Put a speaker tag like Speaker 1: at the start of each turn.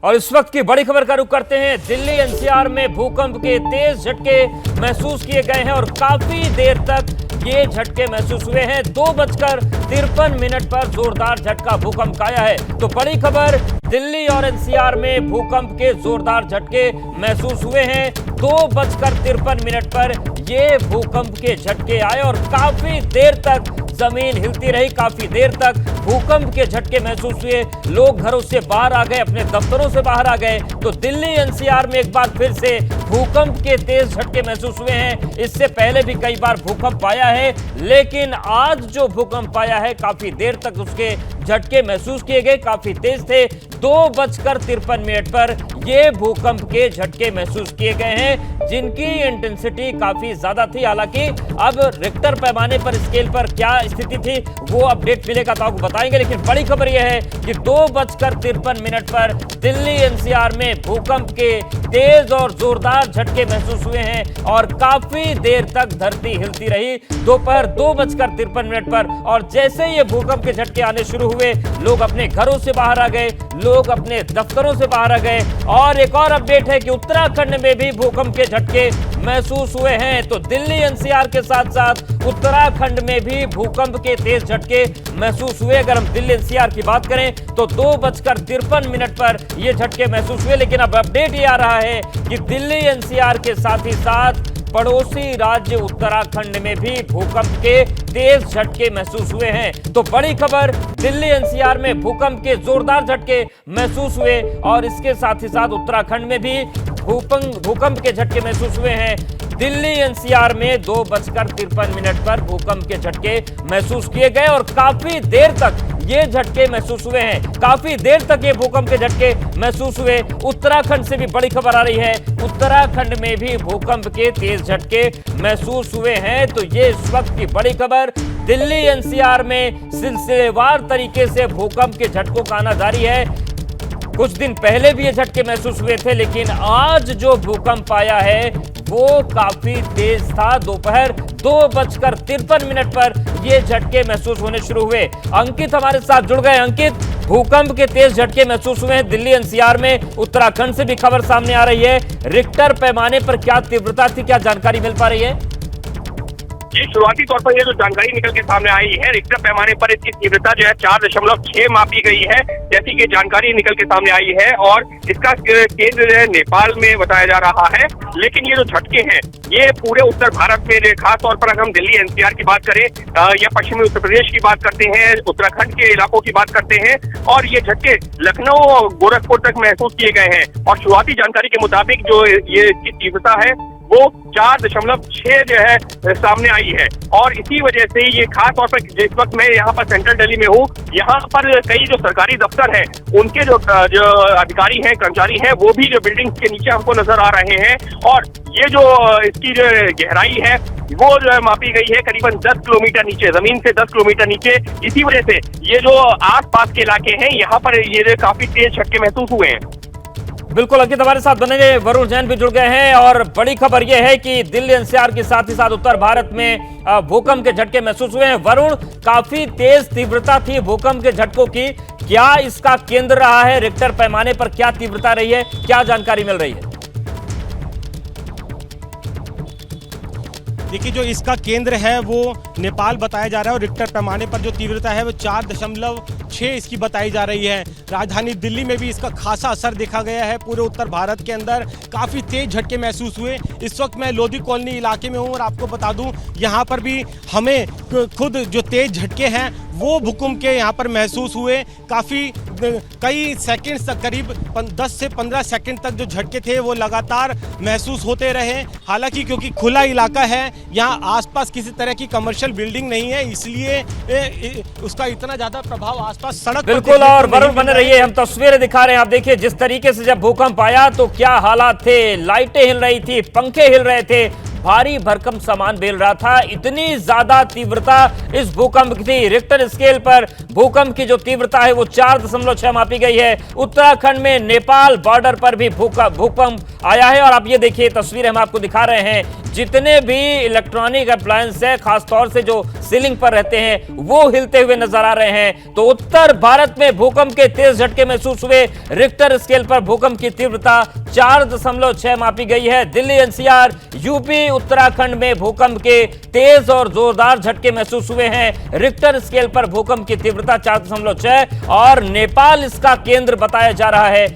Speaker 1: और इस वक्त की बड़ी खबर का रुख करते हैं। दिल्ली एनसीआर में भूकंप के तेज झटके महसूस किए गए हैं और काफी देर तक ये झटके महसूस हुए हैं। 2:53 पर जोरदार झटका भूकंप का आया है। तो बड़ी खबर, दिल्ली और एनसीआर में भूकंप के जोरदार झटके महसूस हुए हैं। 2:53 पर ये भूकंप के झटके आए और काफी देर तक जमीन हिलती रही, काफी देर तक भूकंप के झटके महसूस हुए। लोग घरों से बाहर आ गए, अपने दफ्तरों से बाहर आ गए। तो दिल्ली एनसीआर में एक बार फिर से भूकंप के तेज झटके महसूस हुए हैं। इससे पहले भी कई बार भूकंप आया है, लेकिन आज जो भूकंप आया है काफी देर तक उसके झटके महसूस किए गए, काफी तेज थे। 2:53 पर ये भूकंप के झटके महसूस किए गए हैं, जिनकी इंटेंसिटी काफी ज्यादा थी। हालांकि अब रिक्टर पैमाने पर स्केल पर क्या स्थिति थी वो अपडेट मिलेगा तो आपको बताएंगे। लेकिन बड़ी खबर यह है कि 2:53 पर दिल्ली एनसीआर में भूकंप के तेज और जोरदार झटके महसूस हुए हैं और काफी देर तक धरती हिलती रही दोपहर 2:53 पर। और जैसे ये भूकंप के झटके आने शुरू हुए, लोग अपने घरों से बाहर आ गए, लोग अपने दफ्तरों से बाहर आ गए। और एक और अपडेट है कि उत्तराखंड में भी भूकंप के झटके महसूस हुए हैं। तो दिल्ली एनसीआर के साथ साथ उत्तराखंड में भी भूकंप के तेज झटके महसूस हुए। अगर हम दिल्ली एनसीआर की बात करें तो 2:53 पर यह झटके महसूस हुए। लेकिन अब अपडेट ये आ रहा है कि दिल्ली एनसीआर के साथ ही साथ पड़ोसी राज्य उत्तराखंड में भी भूकंप के तेज झटके महसूस हुए हैं। तो बड़ी खबर, दिल्ली एनसीआर में भूकंप के जोरदार झटके महसूस हुए और इसके साथ ही साथ उत्तराखंड में भी भूकंप के झटके महसूस हुए हैं। दिल्ली एनसीआर में 2:53 पर भूकंप के झटके महसूस किए गए और काफी देर तक ये झटके महसूस हुए हैं। काफी देर तक ये भूकंप के झटके महसूस हुए। उत्तराखंड से भी बड़ी खबर आ रही है, उत्तराखंड में भी भूकंप के तेज झटके महसूस हुए हैं। तो ये इस वक्त की बड़ी खबर, दिल्ली एनसीआर में सिलसिलेवार तरीके से भूकंप के झटकों का आना जारी है। कुछ दिन पहले भी ये झटके महसूस हुए थे, लेकिन आज जो भूकंप आया है वो काफी तेज था। दोपहर 2:53 पर ये झटके महसूस होने शुरू हुए। अंकित हमारे साथ जुड़ गए। अंकित, भूकंप के तेज झटके महसूस हुए हैं दिल्ली एनसीआर में, उत्तराखंड से भी खबर सामने आ रही है। रिक्टर पैमाने पर क्या तीव्रता थी, क्या जानकारी मिल पा रही है?
Speaker 2: जी, शुरुआती तौर पर ये जो जानकारी निकल के सामने आई है, रिक्टर पैमाने पर इसकी तीव्रता जो है 4.6 मापी गई है, जैसी कि जानकारी निकल के सामने आई है। और इसका केंद्र जो है नेपाल में बताया जा रहा है। लेकिन ये जो झटके हैं ये पूरे उत्तर भारत में, खास तौर पर अगर हम दिल्ली एनसीआर की बात करें या पश्चिमी उत्तर प्रदेश की बात करते हैं, उत्तराखंड के इलाकों की बात करते हैं, और ये झटके लखनऊ और गोरखपुर तक महसूस किए गए हैं। और शुरुआती जानकारी के मुताबिक जो ये इसकी तीव्रता है वो 4.6 जो है सामने आई है। और इसी वजह से ये खास तौर पर जिस वक्त मैं यहाँ पर सेंट्रल दिल्ली में हूँ, यहाँ पर कई जो सरकारी दफ्तर हैं उनके जो अधिकारी हैं, कर्मचारी हैं, वो भी जो बिल्डिंग के नीचे हमको नजर आ रहे हैं। और ये जो इसकी जो गहराई है वो जो है मापी गई है करीबन 10 किलोमीटर नीचे, जमीन से 10 किलोमीटर नीचे। इसी वजह से ये जो आसपास के इलाके हैं यहाँ पर ये काफी तेज झटके महसूस हुए हैं।
Speaker 1: बिल्कुल अंकित हमारे साथ बनेंगे, वरुण जैन भी जुड़ गए हैं। और बड़ी खबर यह है कि दिल्ली एनसीआर के साथ ही साथ उत्तर भारत में भूकंप के झटके महसूस हुए हैं। वरुण, काफी तेज तीव्रता थी भूकंप के झटकों की, क्या इसका केंद्र रहा है? रिक्टर पैमाने पर क्या तीव्रता रही है, क्या जानकारी मिल रही है?
Speaker 3: देखिए, जो इसका केंद्र है वो नेपाल बताया जा रहा है और रिक्टर पैमाने पर जो तीव्रता है वो 4.6 इसकी बताई जा रही है। राजधानी दिल्ली में भी इसका खासा असर देखा गया है। पूरे उत्तर भारत के अंदर काफ़ी तेज झटके महसूस हुए। इस वक्त मैं लोधी कॉलोनी इलाके में हूँ और आपको बता दूँ यहाँ पर भी हमें खुद जो तेज झटके हैं वो भूकंप के यहाँ पर महसूस हुए। काफ़ी कई सेकंड्स तक, करीब 10 से 15 सेकंड तक जो झटके थे वो लगातार महसूस होते रहे। हालांकि क्योंकि खुला इलाका है, यहाँ आसपास किसी तरह की कमर्शियल बिल्डिंग नहीं है, इसलिए उसका इतना ज़्यादा प्रभाव आसपास सड़क पर
Speaker 1: बिल्कुल। और वरुण बने रहिए, हम तस्वीरें दिखा रहे हैं। आप देखिए जिस तरीके से जब भूकंप आया तो क्या हालात थे, लाइटें हिल रही थी, पंखे हिल रहे थे, भारी भरकम सामान बेल रहा था। इतनी ज्यादा तीव्रता इस भूकंप की थी। रिक्टर स्केल पर भूकंप की जो तीव्रता है वो 4.6 मापी गई है। उत्तराखंड में नेपाल बॉर्डर पर भी भूकंप आया है। और आप ये देखिए तस्वीर हम आपको दिखा रहे हैं, जितने भी इलेक्ट्रॉनिक अप्लायंस है, खासतौर से जो सीलिंग पर रहते हैं, वो हिलते हुए नजर आ रहे हैं। तो उत्तर भारत में भूकंप के तेज झटके महसूस हुए। रिक्टर स्केल पर भूकंप की तीव्रता 4.6 मापी गई है। दिल्ली एनसीआर, यूपी, उत्तराखंड में भूकंप के तेज और जोरदार झटके महसूस हुए हैं। रिक्टर स्केल पर भूकंप की तीव्रता 4.6 और नेपाल इसका केंद्र बताया जा रहा है।